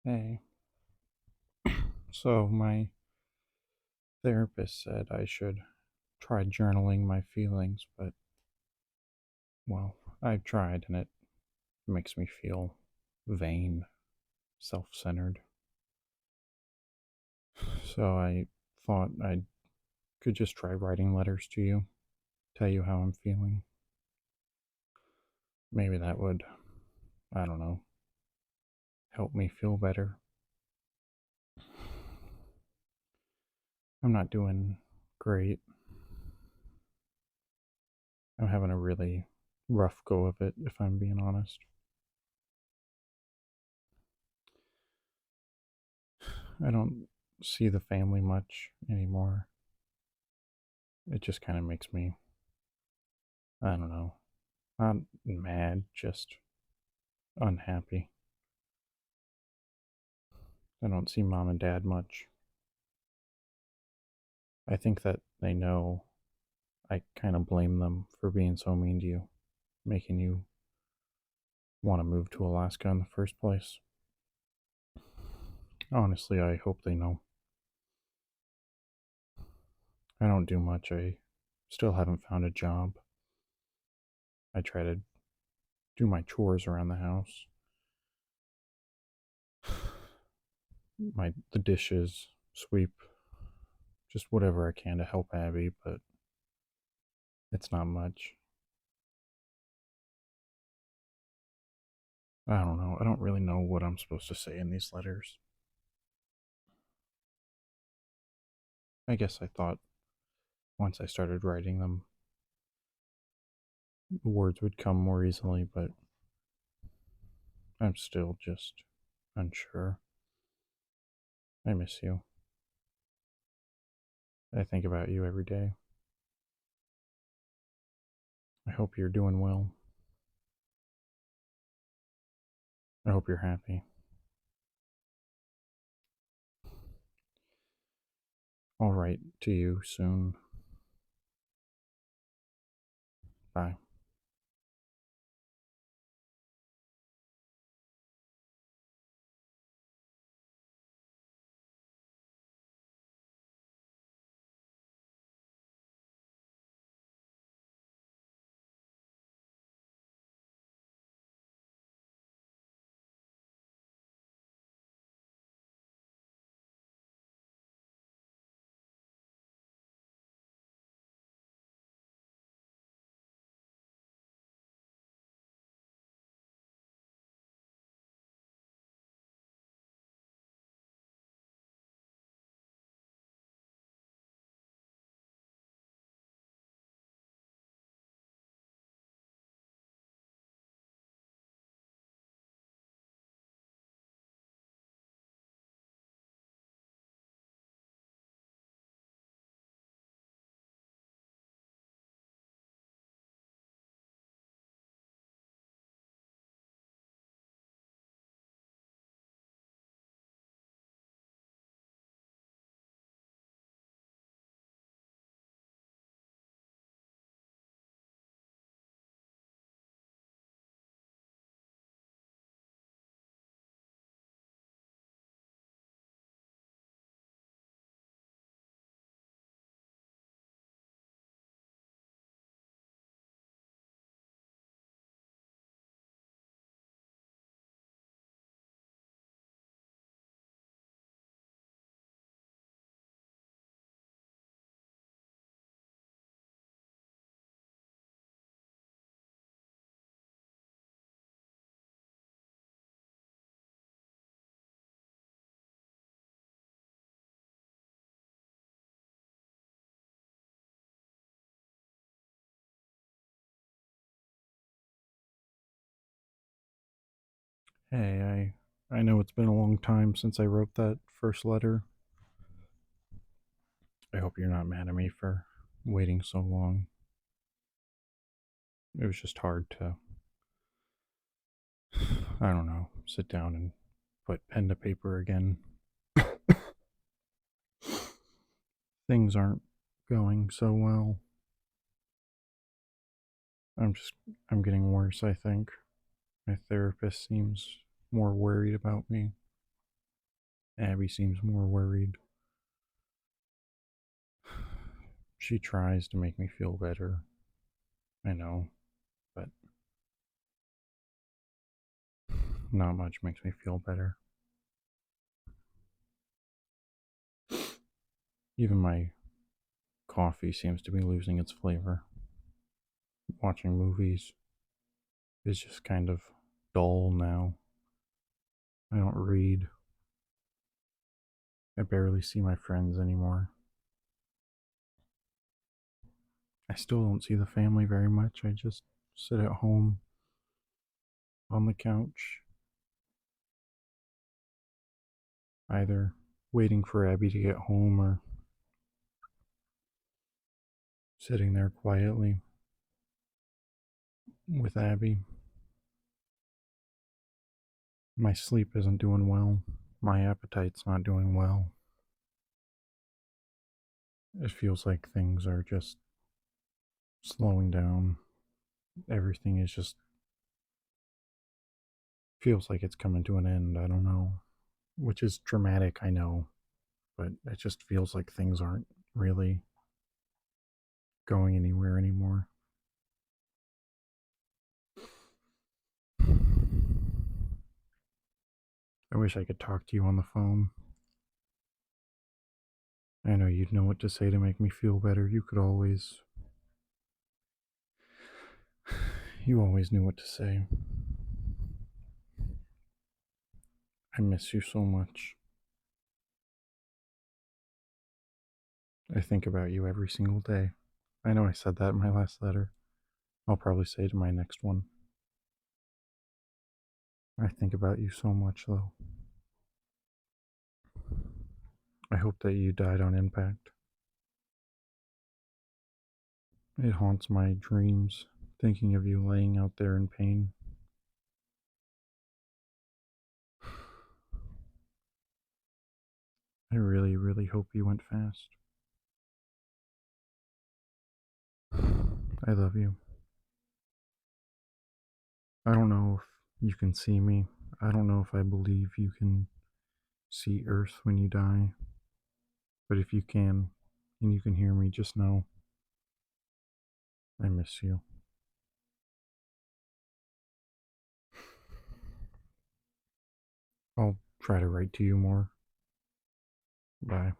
Hey, so my therapist said I should try journaling my feelings, but, well, I've tried and it makes me feel vain, self centered. So I thought I could just try writing letters to you, tell you how I'm feeling. Maybe that would, I don't know, help me feel better. I'm not doing great. I'm having a really rough go of it, if I'm being honest. I don't see the family much anymore. It just kind of makes me, I don't know, not mad, just unhappy. I don't see mom and dad much. I think that they know I kind of blame them for being so mean to you, making you want to move to Alaska in the first place. Honestly, I hope they know. I don't do much. I still haven't found a job. I try to do my chores around the house, the dishes, sweep, just whatever I can to help Abby, but it's not much. I don't know. I don't really know what I'm supposed to say in these letters. I guess I thought once I started writing them, the words would come more easily, but I'm still just unsure. I miss you. I think about you every day. I hope you're doing well. I hope you're happy. I'll write to you soon. Bye. Hey, I know it's been a long time since I wrote that first letter. I hope you're not mad at me for waiting so long. It was just hard to, I don't know, sit down and put pen to paper again. Things aren't going so well. I'm just, I'm getting worse, I think. My therapist seems more worried about me. Abby seems more worried. She tries to make me feel better. I know, but not much makes me feel better. Even my coffee seems to be losing its flavor. Watching movies is just kind of dull now. I don't read. I barely see my friends anymore. I still don't see the family very much. I just sit at home on the couch, either waiting for Abby to get home or sitting there quietly with Abby. My sleep isn't doing well. My appetite's not doing well. It feels like things are just slowing down. Everything is just feels like it's coming to an end. I don't know. Which is dramatic, I know, but it just feels like things aren't really going anywhere anymore. I wish I could talk to you on the phone. I know you'd know what to say to make me feel better. You always knew what to say. I miss you so much. I think about you every single day. I know I said that in my last letter. I'll probably say it in my next one. I think about you so much, though. I hope that you died on impact. It haunts my dreams, thinking of you laying out there in pain. I really, really hope you went fast. I love you. I don't know if you can see me. I don't know if I believe you can see Earth when you die. But if you can, and you can hear me, just know I miss you. I'll try to write to you more. Bye.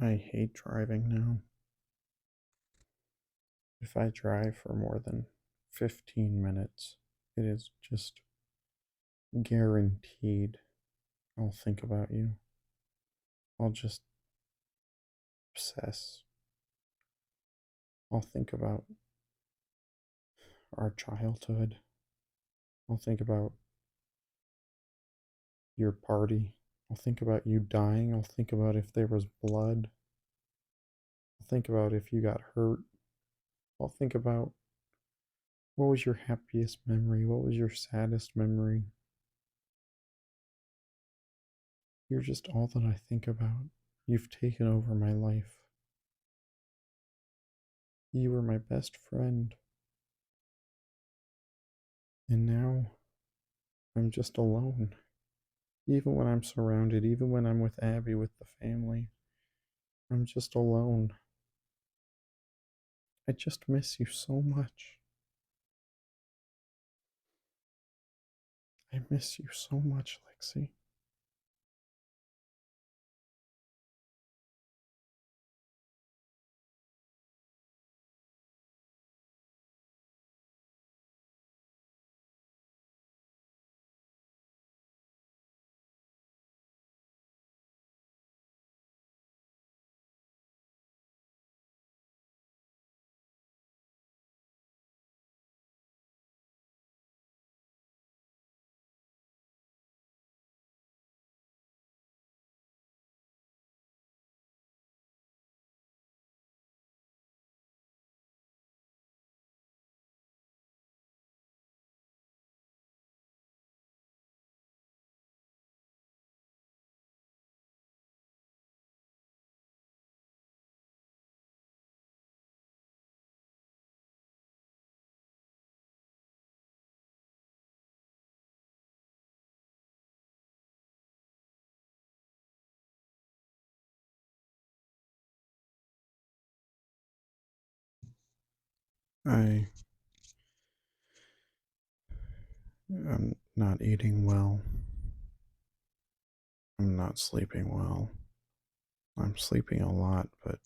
I hate driving now. If I drive for more than 15 minutes, it is just guaranteed I'll think about you. I'll just obsess. I'll think about our childhood. I'll think about your party. I'll think about you dying. I'll think about if there was blood. I'll think about if you got hurt. I'll think about what was your happiest memory? What was your saddest memory? You're just all that I think about. You've taken over my life. You were my best friend. And now I'm just alone. Even when I'm surrounded, even when I'm with Abby, with the family, I'm just alone. I just miss you so much. I miss you so much, Lexi. I am not eating well. I'm not sleeping well. I'm sleeping a lot, but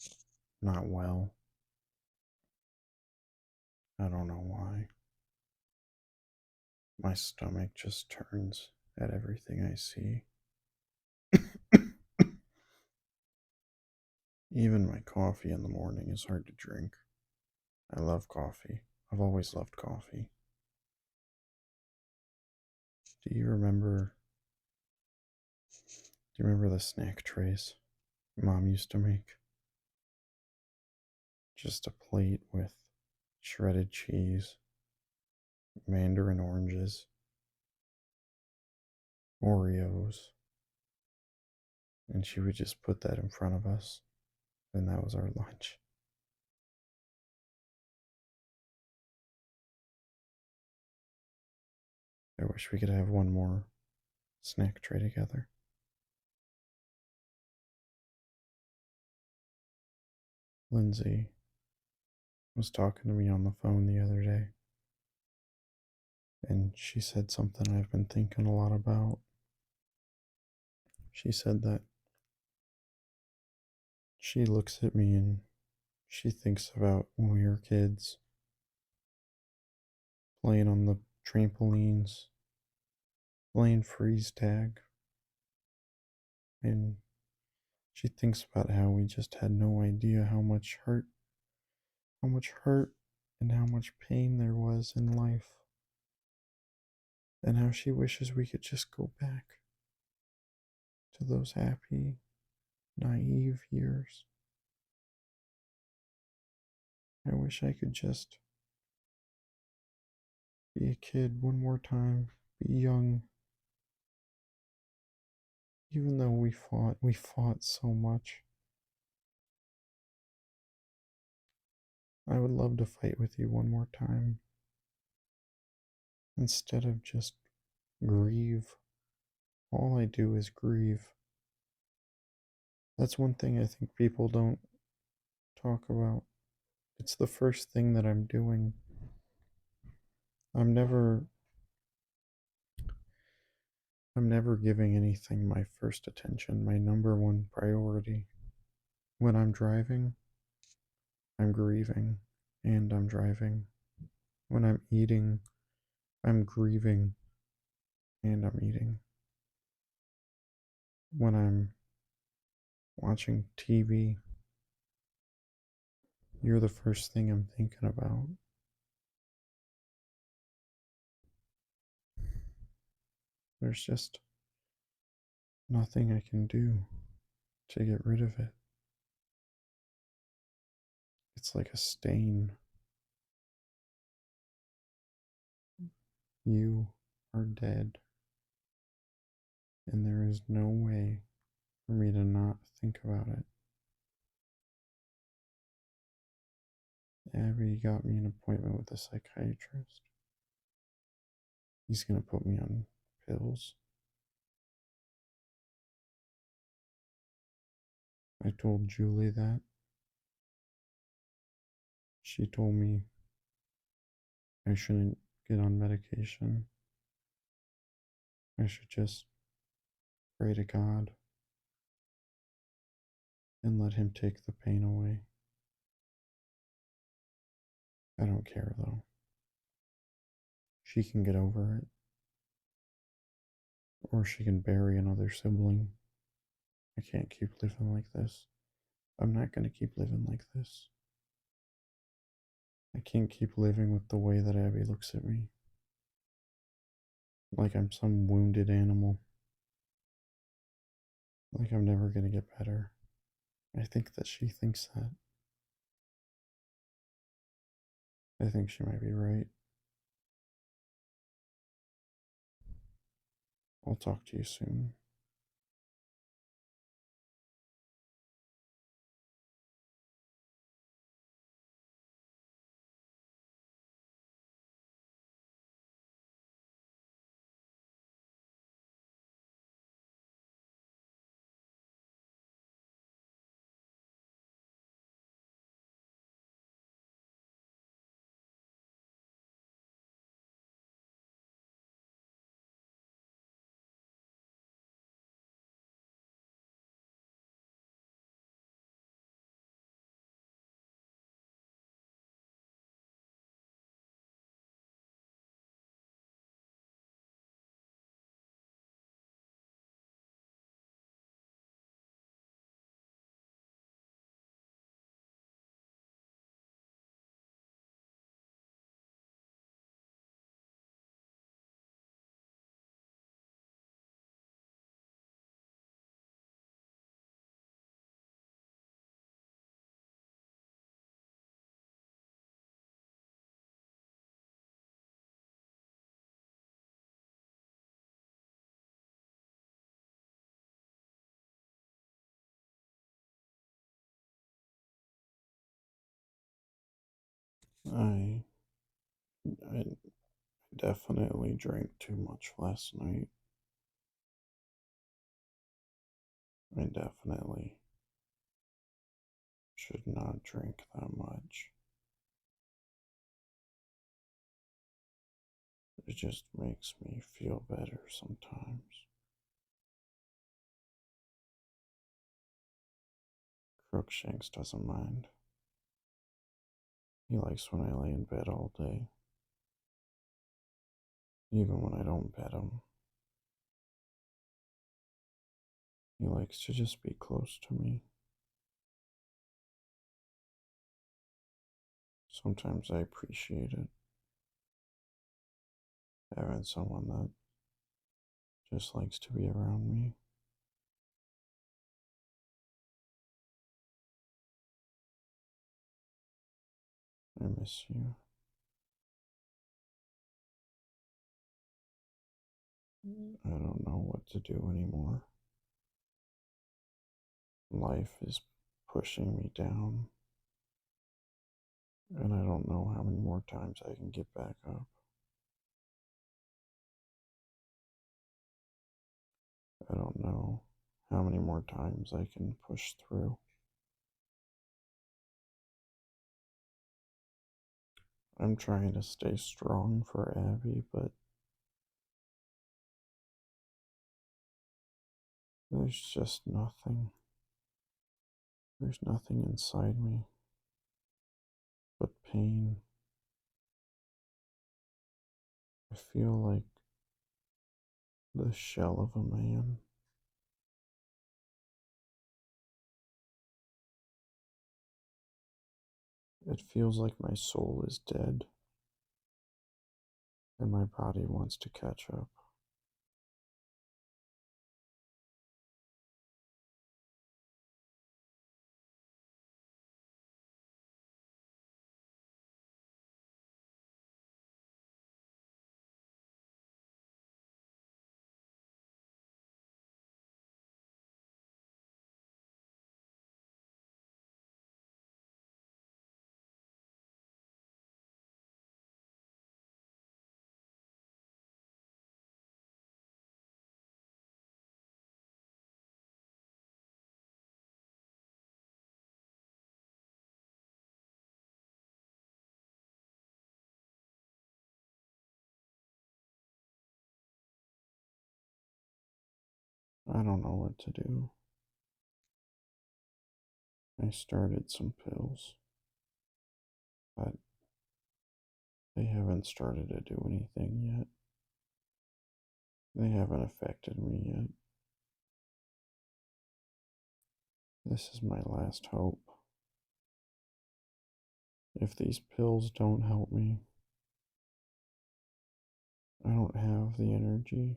not well. I don't know why. My stomach just turns at everything I see. Even my coffee in the morning is hard to drink. I love coffee. I've always loved coffee. Do you remember the snack trays Mom used to make? Just a plate with shredded cheese, mandarin oranges, Oreos, and she would just put that in front of us, and that was our lunch. I wish we could have one more snack tray together. Lindsay was talking to me on the phone the other day, and she said something I've been thinking a lot about. She said that she looks at me and she thinks about when we were kids, playing on the trampolines, playing freeze tag, and she thinks about how we just had no idea how much hurt and how much pain there was in life, and how she wishes we could just go back to those happy, naive years. I wish I could just be a kid one more time, be young. Even though we fought so much. I would love to fight with you one more time instead of just grieve. All I do is grieve. That's one thing I think people don't talk about. It's the first thing that I'm doing. I'm never I'm never giving anything my first attention, my number one priority. When I'm driving, I'm grieving and I'm driving. When I'm eating, I'm grieving and I'm eating. When I'm watching TV, you're the first thing I'm thinking about. There's just nothing I can do to get rid of it. It's like a stain You are dead, and there is no way for me to not think about it. Abby got me an appointment with a psychiatrist. He's gonna put me on pills. I told Julie that. She told me I shouldn't get on medication. I should just pray to God and let Him take the pain away. I don't care though. She can get over it, or she can bury another sibling. I can't keep living like this. I'm not gonna keep living like this. I can't keep living with the way that Abby looks at me. Like I'm some wounded animal. Like I'm never gonna get better. I think that she thinks that. I think she might be right. I'll talk to you soon. I I definitely drank too much last night. I definitely should not drink that much. It just makes me feel better sometimes. Crookshanks doesn't mind. He likes when I lay in bed all day, even when I don't pet him. He likes to just be close to me. Sometimes I appreciate it, having someone that just likes to be around me. I miss you. I don't know what to do anymore. Life is pushing me down, and I don't know how many more times I can get back up. I don't know how many more times I can push through. I'm trying to stay strong for Abby, but there's just nothing. There's nothing inside me but pain. I feel like the shell of a man. It feels like my soul is dead and my body wants to catch up. I don't know what to do. I started some pills, but they haven't started to do anything yet. They haven't affected me yet. This is my last hope. If these pills don't help me, I don't have the energy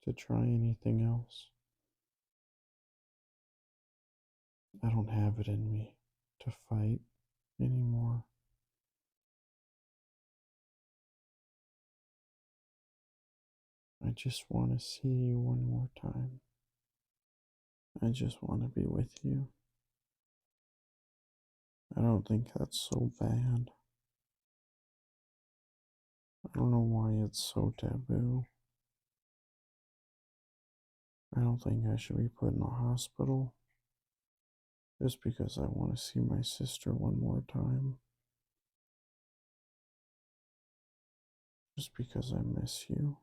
to try anything else. I don't have it in me to fight anymore. I just want to see you one more time. I just want to be with you. I don't think that's so bad. I don't know why it's so taboo. I don't think I should be put in a hospital just because I want to see my sister one more time. Just because I miss you.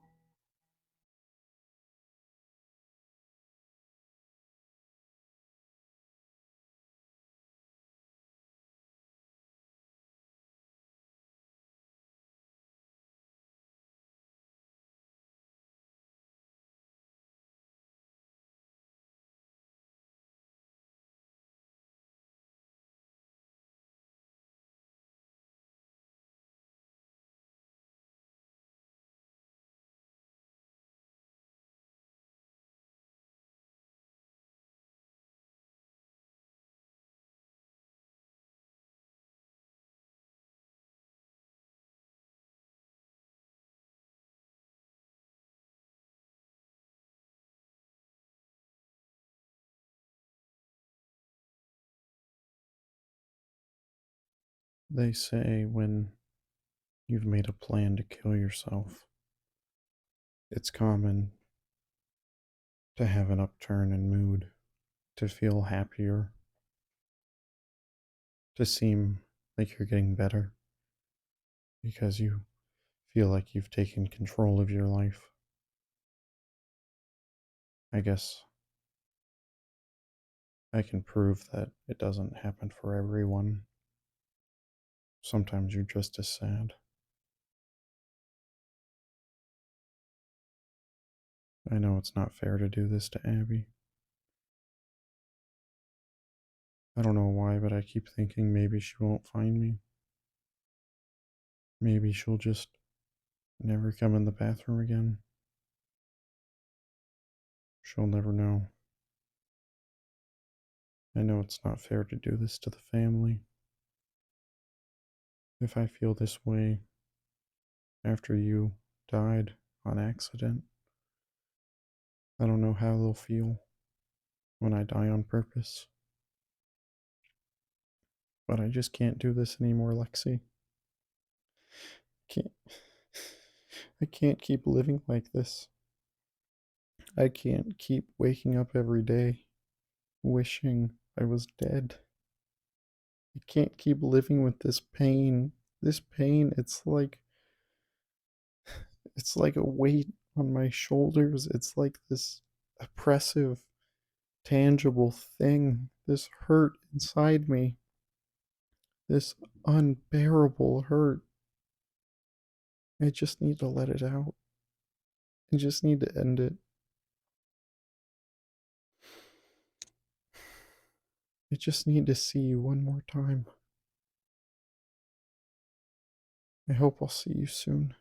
They say when you've made a plan to kill yourself, it's common to have an upturn in mood, to feel happier, to seem like you're getting better because you feel like you've taken control of your life. I guess I can prove that it doesn't happen for everyone. Sometimes you're just as sad. I know it's not fair to do this to Abby. I don't know why, but I keep thinking maybe she won't find me. Maybe she'll just never come in the bathroom again. She'll never know. I know it's not fair to do this to the family. If I feel this way after you died on accident, I don't know how they'll feel when I die on purpose. But I just can't do this anymore, Lexi. Can't I can't keep living like this. I can't keep waking up every day wishing I was dead. I can't keep living with this pain. This pain, it's like a weight on my shoulders. It's like this oppressive, tangible thing. This hurt inside me. This unbearable hurt. I just need to let it out. I just need to end it. I just need to see you one more time. I hope I'll see you soon.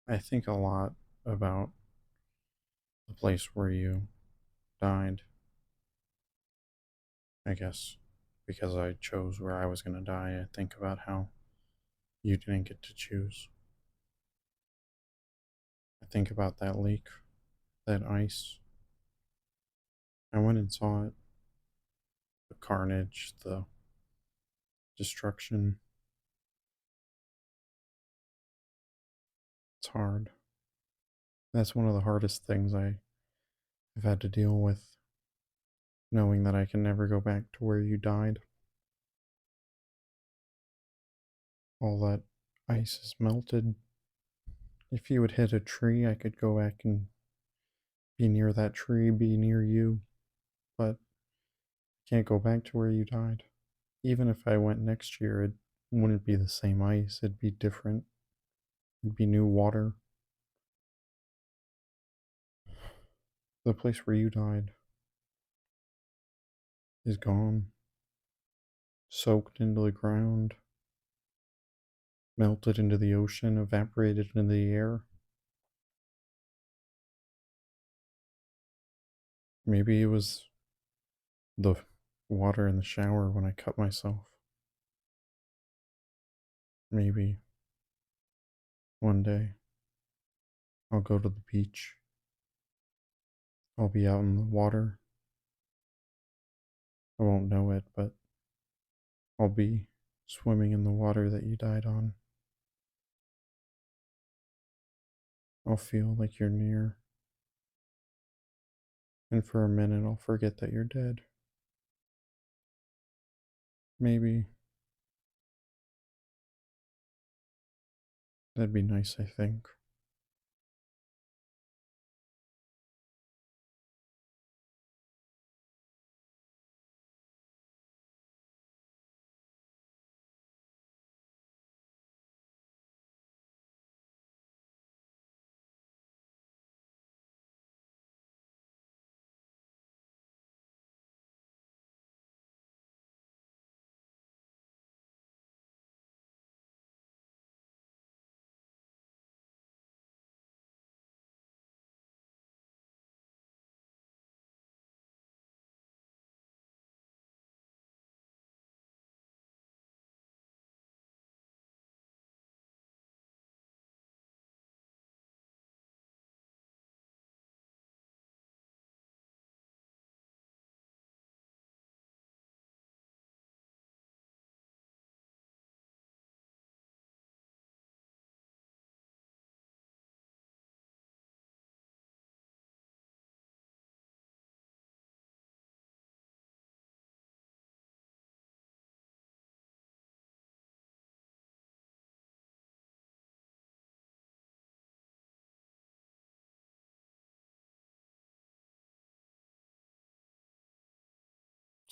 I think a lot about the place where you died, I guess, because I chose where I was going to die. I think about how you didn't get to choose. I think about that leak, that ice. I went and saw it, the carnage, the destruction. It's hard. That's one of the hardest things I have had to deal with, knowing that I can never go back to where you died. All that ice is melted. If you would hit a tree, I could go back and be near that tree, be near you, but I can't go back to where you died. Even if I went next year, it wouldn't be the same ice. It'd be different. It'd be new water. The place where you died is gone, soaked into the ground, melted into the ocean, evaporated into the air. Maybe it was the water in the shower when I cut myself. Maybe one day I'll go to the beach. I'll be out in the water. I won't know it, but I'll be swimming in the water that you died on. I'll feel like you're near, and for a minute I'll forget that you're dead. Maybe that'd be nice, I think.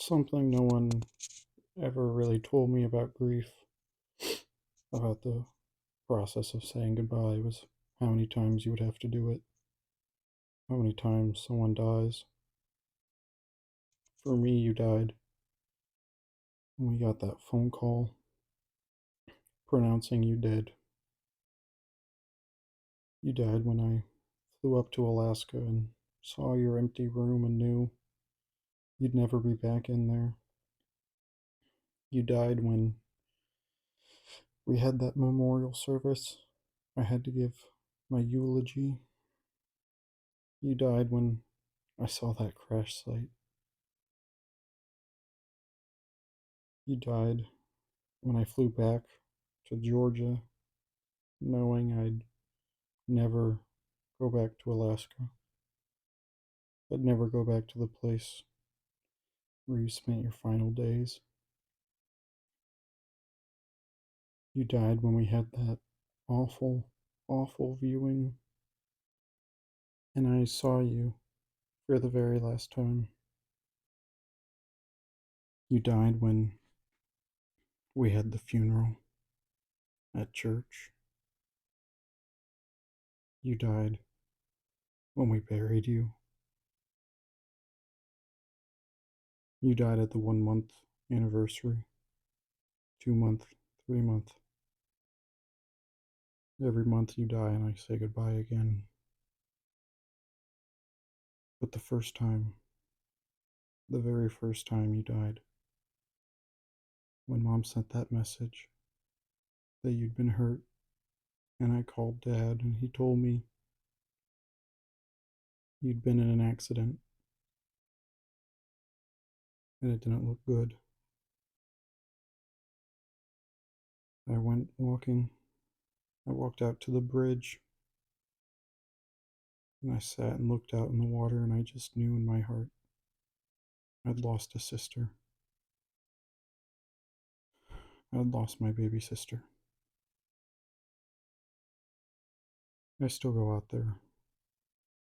Something no one ever really told me about grief, about the process of saying goodbye, was how many times you would have to do it, how many times someone dies. For me, you died when we got that phone call pronouncing you dead. You died when I flew up to Alaska and saw your empty room and knew you'd never be back in there. You died when we had that memorial service. I had to give my eulogy. You died when I saw that crash site. You died when I flew back to Georgia, knowing I'd never go back to Alaska, but never go back to the place where you spent your final days. You died when we had that awful, awful viewing, and I saw you for the very last time. You died when we had the funeral at church. You died when we buried you. You died at the 1 month anniversary, 2 month, 3 month. Every month you die and I say goodbye again. But the first time, the very first time you died, when Mom sent that message that you'd been hurt, and I called Dad and he told me you'd been in an accident and it didn't look good. I went walking. I walked out to the bridge and I sat and looked out in the water and I just knew in my heart I'd lost a sister. I'd lost my baby sister. I still go out there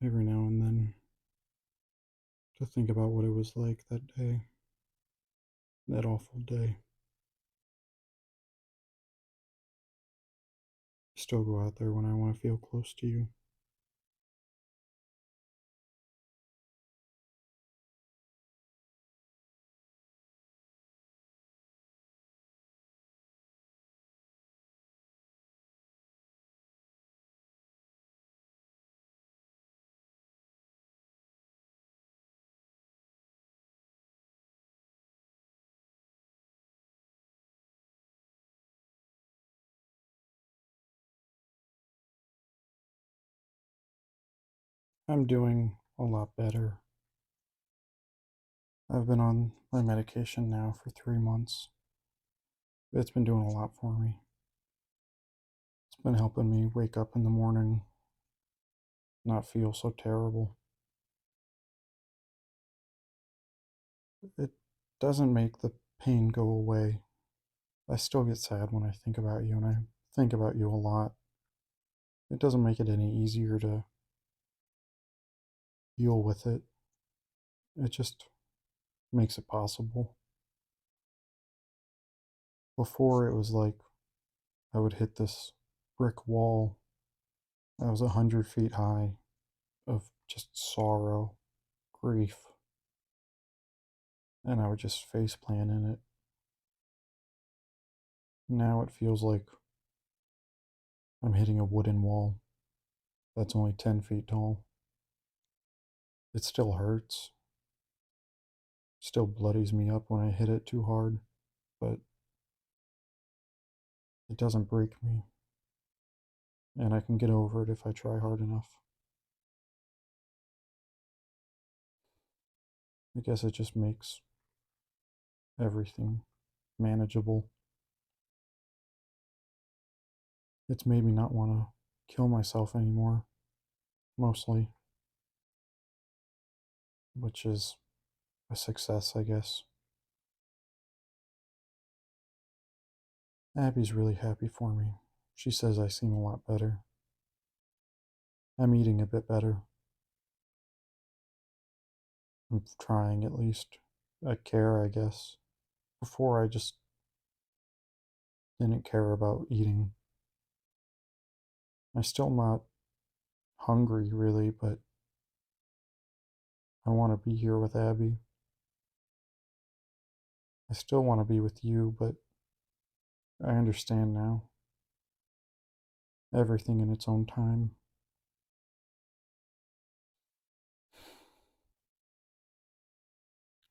every now and then to think about what it was like that day, that awful day. I still go out there when I want to feel close to you. I'm doing a lot better. I've been on my medication now for 3 months. It's been doing a lot for me. It's been helping me wake up in the morning, not feel so terrible. It doesn't make the pain go away. I still get sad when I think about you, and I think about you a lot. It doesn't make it any easier to deal with it. It just makes it possible. Before, it was like I would hit this brick wall that was 100 feet high of just sorrow, grief, and I would just face plant in it. Now it feels like I'm hitting a wooden wall that's only 10 feet tall. It still hurts, still bloodies me up when I hit it too hard, but it doesn't break me, and I can get over it if I try hard enough. I guess it just makes everything manageable. It's made me not want to kill myself anymore, mostly, which is a success, I guess. Abby's really happy for me. She says I seem a lot better. I'm eating a bit better. I'm trying at least. I care, I guess. Before, I just didn't care about eating. I'm still not hungry, really, but I want to be here with Abby. I still want to be with you, but I understand now. Everything in its own time.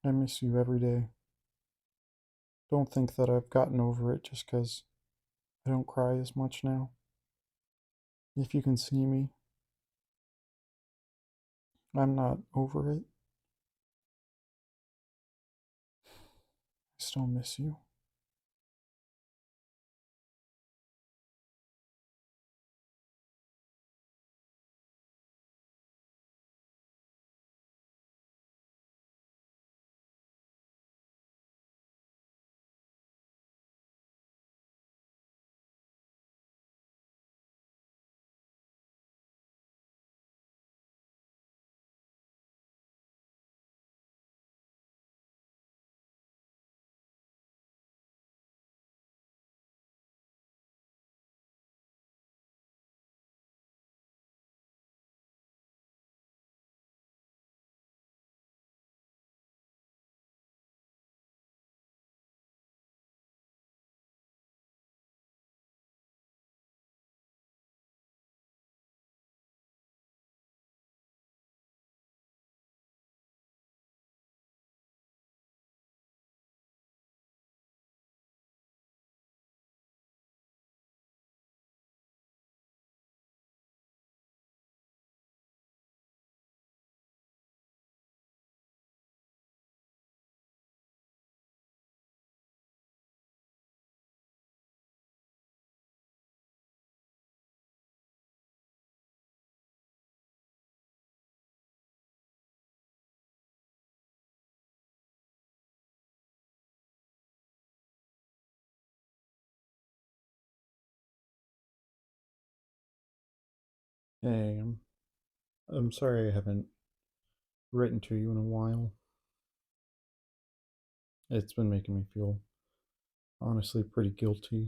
I miss you every day. Don't think that I've gotten over it just 'cause I don't cry as much now. If you can see me, I'm not over it. I still miss you. Hey, I'm sorry I haven't written to you in a while. It's been making me feel honestly pretty guilty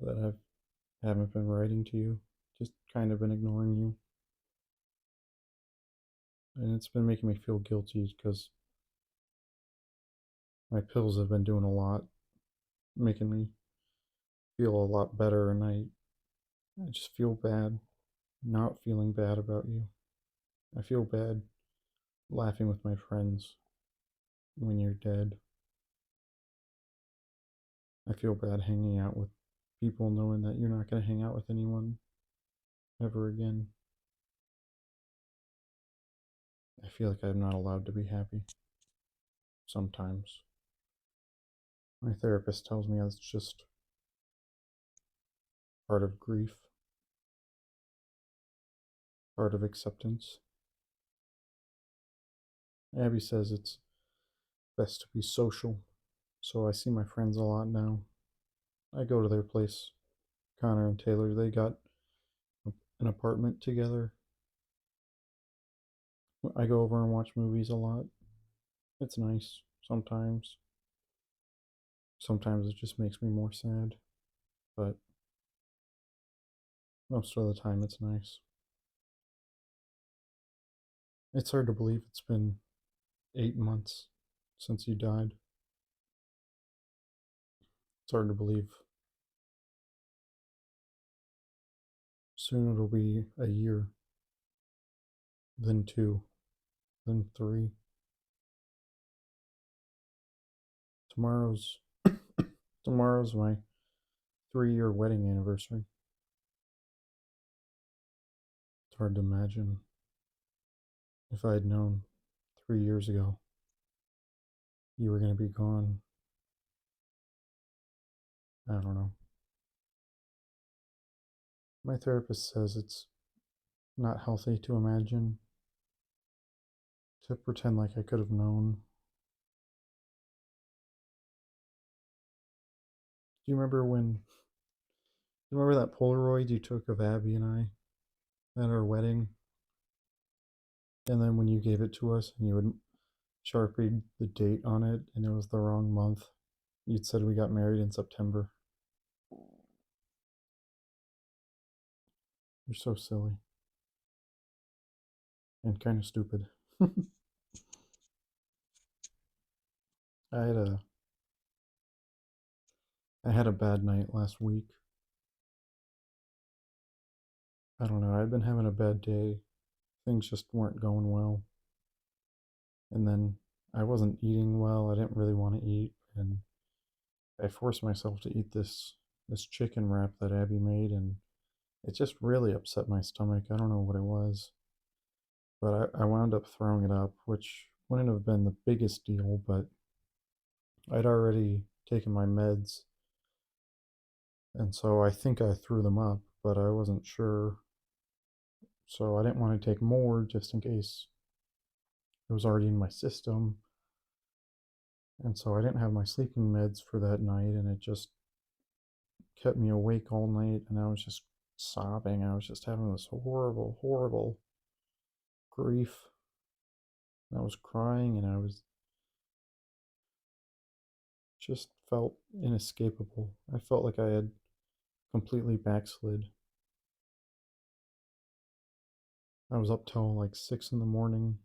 that haven't been writing to you. Just kind of been ignoring you. And it's been making me feel guilty because my pills have been doing a lot, making me feel a lot better, and I just feel bad not feeling bad about you. I feel bad laughing with my friends when you're dead. I feel bad hanging out with people knowing that you're not going to hang out with anyone ever again. I feel like I'm not allowed to be happy sometimes. My therapist tells me that's just part of grief, part of acceptance. Abby says it's best to be social, so I see my friends a lot now. I go to their place. Connor and Taylor, they got an apartment together. I go over and watch movies a lot. It's nice sometimes. Sometimes it just makes me more sad, but most of the time it's nice. It's hard to believe it's been 8 months since you died. It's hard to believe. Soon it'll be a year, then two, then three. Tomorrow's tomorrow's my 3-year wedding anniversary. It's hard to imagine if I had known 3 years ago you were going to be gone. I don't know. My therapist says it's not healthy to imagine, to pretend like I could have known. Do you remember when? Do you remember that Polaroid you took of Abby and I at our wedding? And then when you gave it to us and you had sharpied the date on it and it was the wrong month, you'd said we got married in September. You're so silly and kind of stupid. I had a I had a bad night last week. I don't know. I've been having a bad day. Things just weren't going well. And then I wasn't eating well. I didn't really want to eat, and I forced myself to eat this chicken wrap that Abby made, and it just really upset my stomach. I don't know what it was, but I wound up throwing it up, which wouldn't have been the biggest deal, but I'd already taken my meds, and so I think I threw them up, but I wasn't sure. So I didn't want to take more just in case it was already in my system. And so I didn't have my sleeping meds for that night, and it just kept me awake all night. And I was just sobbing. I was just having this horrible, horrible grief. I was crying, and I was just felt inescapable. I felt like I had completely backslid. I was up till like 6 in the morning.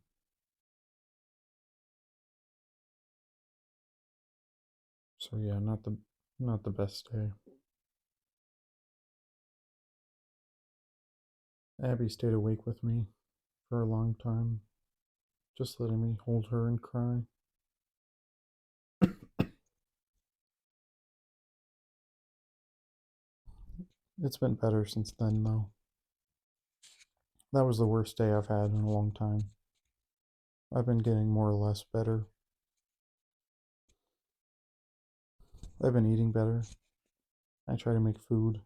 So yeah, not the best day. Abby stayed awake with me for a long time, just letting me hold her and cry. It's been better since then, though. That was the worst day I've had in a long time. I've been getting more or less better. I've been eating better. I try to make food.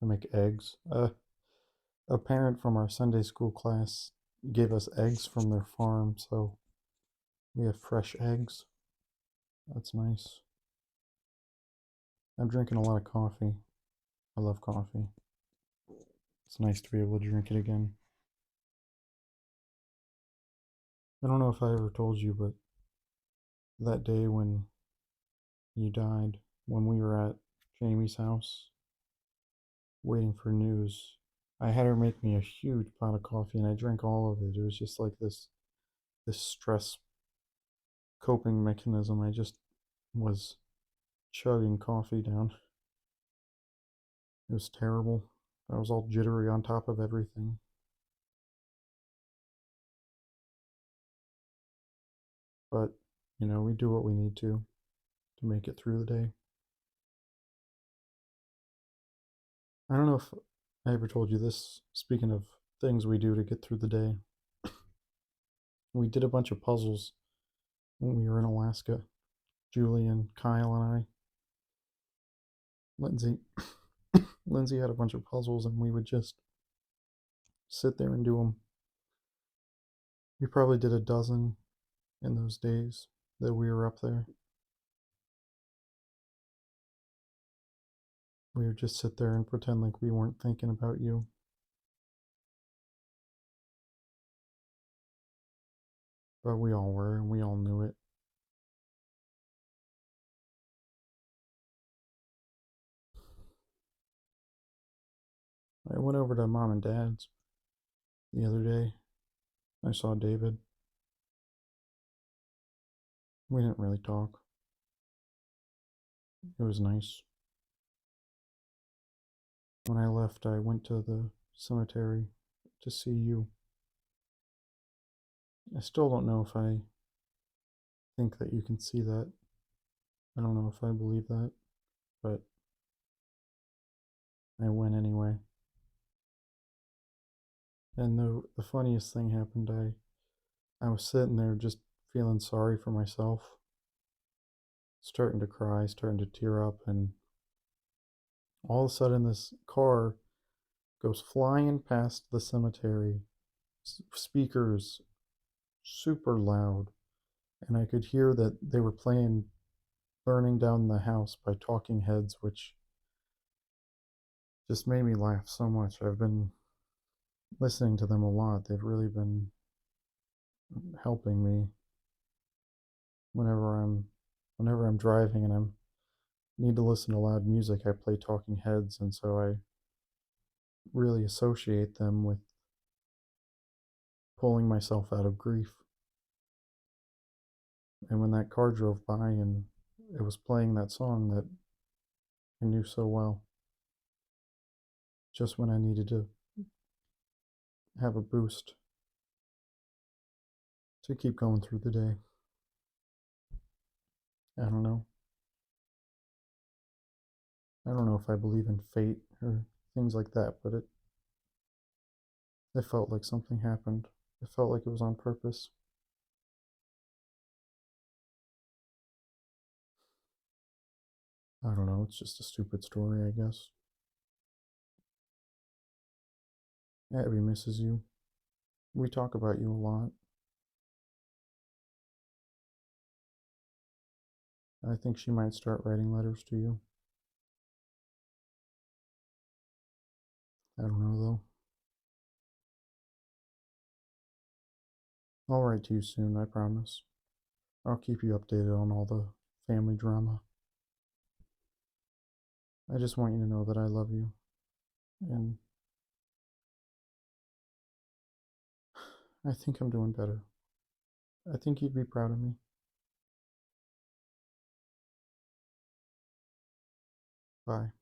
I make eggs. A parent from our Sunday school class gave us eggs from their farm, so we have fresh eggs. That's nice. I'm drinking a lot of coffee. I love coffee. It's nice to be able to drink it again. I don't know if I ever told you, but that day when you died, when we were at Jamie's house waiting for news, I had her make me a huge pot of coffee and I drank all of it. It was just like this stress coping mechanism. I just was chugging coffee down. It was terrible. I was all jittery on top of everything. But, we do what we need to make it through the day. I don't know if I ever told you this. Speaking of things we do to get through the day, we did a bunch of puzzles when we were in Alaska. Julian, Kyle, and I. Lindsay. Lindsay had a bunch of puzzles, and we would just sit there and do them. We probably did a dozen in those days that we were up there. We would just sit there and pretend like we weren't thinking about you. But we all were, and we all knew it. I went over to mom and dad's the other day. I saw David. We didn't really talk. It was nice. When I left, I went to the cemetery to see you. I still don't know if I think that you can see that. I don't know if I believe that, but I went anyway. And the funniest thing happened. I was sitting there just feeling sorry for myself, starting to cry, starting to tear up, and all of a sudden this car goes flying past the cemetery, speakers super loud, and I could hear that they were playing Burning Down the House by Talking Heads, which just made me laugh so much. I've been listening to them a lot. They've really been helping me whenever I'm driving and I need to listen to loud music. I play Talking Heads, and so I really associate them with pulling myself out of grief. And when that car drove by and it was playing that song that I knew so well, just when I needed to have a boost to keep going through the day. I don't know. I don't know if I believe in fate or things like that, but it felt like something happened. It felt like it was on purpose. I don't know. It's just a stupid story, I guess. Abby misses you. We talk about you a lot. I think she might start writing letters to you. I don't know, though. I'll write to you soon, I promise. I'll keep you updated on all the family drama. I just want you to know that I love you. And I think I'm doing better. I think you'd be proud of me. Bye.